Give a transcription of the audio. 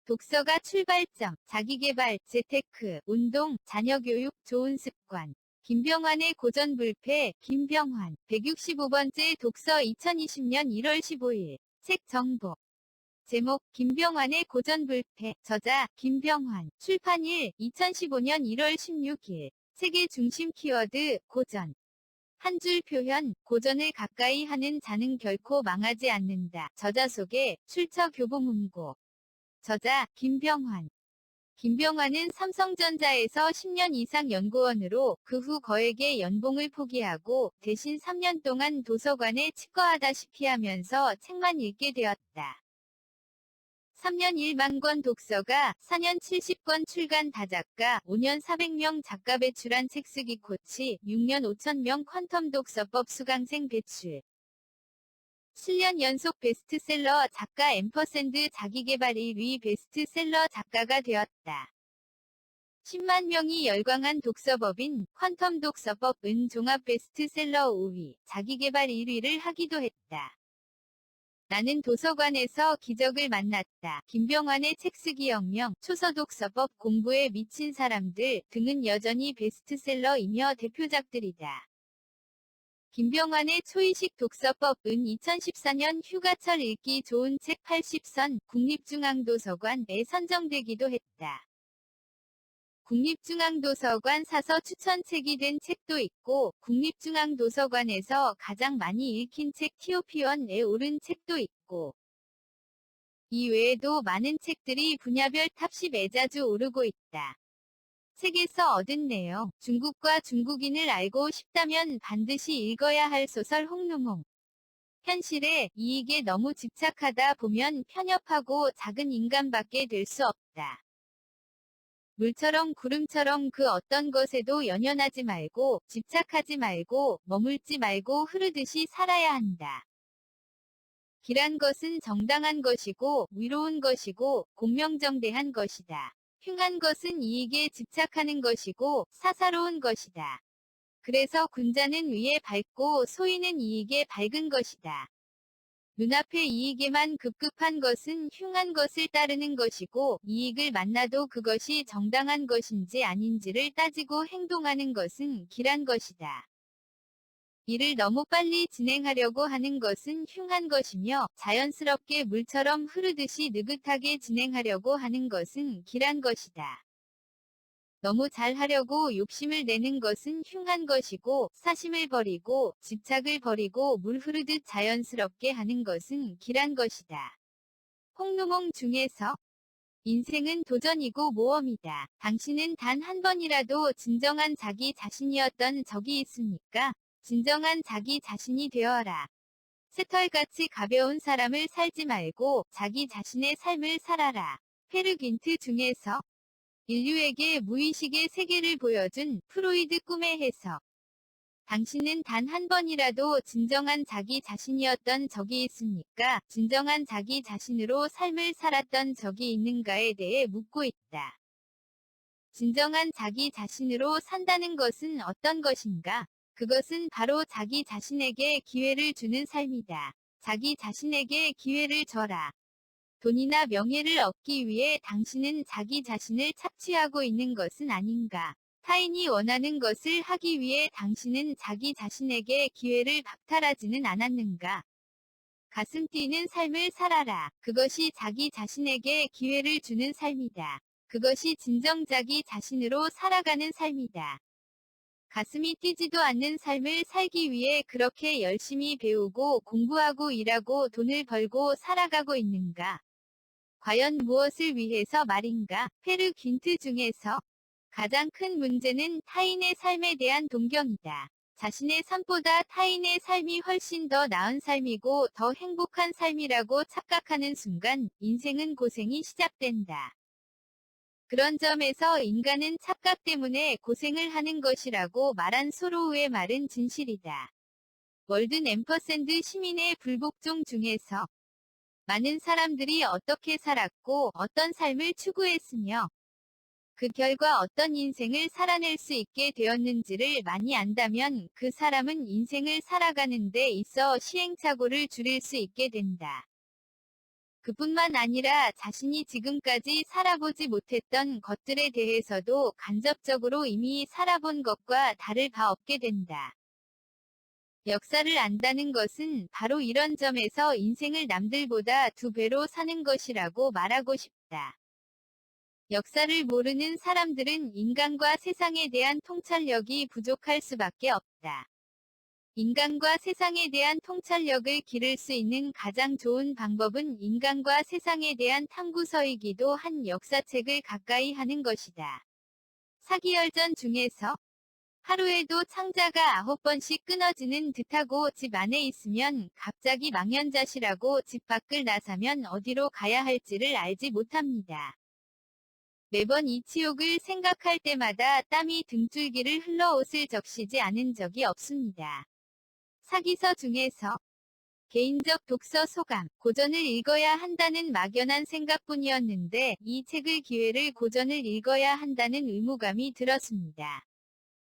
독서가 출발점, 자기계발, 재테크, 운동, 자녀교육, 좋은 습관. 김병환의 고전불패, 김병환, 165번째 독서 2020년 1월 15일. 책 정보. 제목, 김병환의 고전불패. 저자, 김병환. 출판일, 2015년 1월 16일. 책의 중심 키워드, 고전. 한 줄 표현, 고전을 가까이 하는 자는 결코 망하지 않는다. 저자 소개, 출처 교보문고. 저자, 김병환. 김병환은 삼성전자에서 10년 이상 연구원으로 그 후 거액의 연봉을 포기하고 대신 3년 동안 도서관에 치과하다시피 하면서 책만 읽게 되었다. 3년 1만 권 독서가, 4년 70권 출간 다작가, 5년 400명 작가 배출한 책 쓰기 코치, 6년 5,000명 퀀텀 독서법 수강생 배출. 7년 연속 베스트셀러 작가 앰퍼샌드 자기계발 1위 베스트셀러 작가가 되었다. 10만 명이 열광한 독서법인 퀀텀 독서법은 종합 베스트셀러 5위, 자기계발 1위를 하기도 했다. 나는 도서관에서 기적을 만났다. 김병환의 책쓰기 혁명, 초서독서법, 공부에 미친 사람들 등은 여전히 베스트셀러이며 대표작들이다. 김병환의 초이식 독서법은 2014년 휴가철 읽기 좋은 책 80선 국립중앙도서관에 선정되기도 했다. 국립중앙도서관 사서 추천책이 된 책도 있고 국립중앙도서관에서 가장 많이 읽힌 책 TOP1에 오른 책도 있고 이 외에도 많은 책들이 분야별 탑 10에 자주 오르고 있다. 책에서 얻은 내용, 중국과 중국인을 알고 싶다면 반드시 읽어야 할 소설 홍루몽. 현실에, 이익에 너무 집착하다 보면 편협하고 작은 인간밖에 될 수 없다. 물처럼 구름처럼 그 어떤 것에도 연연하지 말고, 집착하지 말고, 머물지 말고 흐르듯이 살아야 한다. 길한 것은 정당한 것이고, 위로운 것이고, 공명정대한 것이다. 흉한 것은 이익에 집착하는 것이고, 사사로운 것이다. 그래서 군자는 위에 밝고 소인은 이익에 밝은 것이다. 눈앞의 이익에만 급급한 것은 흉한 것을 따르는 것이고, 이익을 만나도 그것이 정당한 것인지 아닌지를 따지고 행동하는 것은 길한 것이다. 일을 너무 빨리 진행하려고 하는 것은 흉한 것이며, 자연스럽게 물처럼 흐르듯이 느긋하게 진행하려고 하는 것은 길한 것이다. 너무 잘하려고 욕심을 내는 것은 흉한 것이고, 사심을 버리고, 집착을 버리고 물 흐르듯 자연스럽게 하는 것은 길한 것이다. 홍루몽 중에서 인생은 도전이고 모험이다. 당신은 단 한 번이라도 진정한 자기 자신이었던 적이 있습니까? 진정한 자기 자신이 되어라. 새털같이 가벼운 사람을 살지 말고 자기 자신의 삶을 살아라. 페르 귄트 중에서 인류에게 무의식의 세계를 보여준 프로이드 꿈의 해석. 당신은 단 한 번이라도 진정한 자기 자신이었던 적이 있습니까? 진정한 자기 자신으로 삶을 살았던 적이 있는가에 대해 묻고 있다. 진정한 자기 자신으로 산다는 것은 어떤 것인가? 그것은 바로 자기 자신에게 기회를 주는 삶이다. 자기 자신에게 기회를 줘라. 돈이나 명예를 얻기 위해 당신은 자기 자신을 착취하고 있는 것은 아닌가? 타인이 원하는 것을 하기 위해 당신은 자기 자신에게 기회를 박탈하지는 않았는가? 가슴 뛰는 삶을 살아라. 그것이 자기 자신에게 기회를 주는 삶이다. 그것이 진정 자기 자신으로 살아가는 삶이다. 가슴이 뛰지도 않는 삶을 살기 위해 그렇게 열심히 배우고 공부하고 일하고 돈을 벌고 살아가고 있는가? 과연 무엇을 위해서 말인가? 페르 귄트 중에서 가장 큰 문제는 타인의 삶에 대한 동경이다. 자신의 삶보다 타인의 삶이 훨씬 더 나은 삶이고 더 행복한 삶이라고 착각하는 순간 인생은 고생이 시작된다. 그런 점에서 인간은 착각 때문에 고생을 하는 것이라고 말한 소로우의 말은 진실이다. 월든 앰퍼샌드 시민의 불복종 중에서 많은 사람들이 어떻게 살았고 어떤 삶을 추구했으며 그 결과 어떤 인생을 살아낼 수 있게 되었는지를 많이 안다면 그 사람은 인생을 살아가는 데 있어 시행착오를 줄일 수 있게 된다. 그뿐만 아니라 자신이 지금까지 살아보지 못했던 것들에 대해서도 간접적으로 이미 살아본 것과 다를 바 없게 된다. 역사를 안다는 것은 바로 이런 점에서 인생을 남들보다 2배로 사는 것이라고 말하고 싶다. 역사를 모르는 사람들은 인간과 세상에 대한 통찰력이 부족할 수밖에 없다. 인간과 세상에 대한 통찰력을 기를 수 있는 가장 좋은 방법은 인간과 세상에 대한 탐구서이기도 한 역사책을 가까이 하는 것이다. 사기열전 중에서 하루에도 창자가 9번씩 끊어지는 듯하고 집 안에 있으면 갑자기 망연자실하고 집 밖을 나서면 어디로 가야 할지를 알지 못합니다. 매번 이 치욕을 생각할 때마다 땀이 등줄기를 흘러 옷을 적시지 않은 적이 없습니다. 사기서 중에서 개인적 독서 소감, 고전을 읽어야 한다는 막연한 생각뿐이었는데 이 책을 기회를 고전을 읽어야 한다는 의무감이 들었습니다.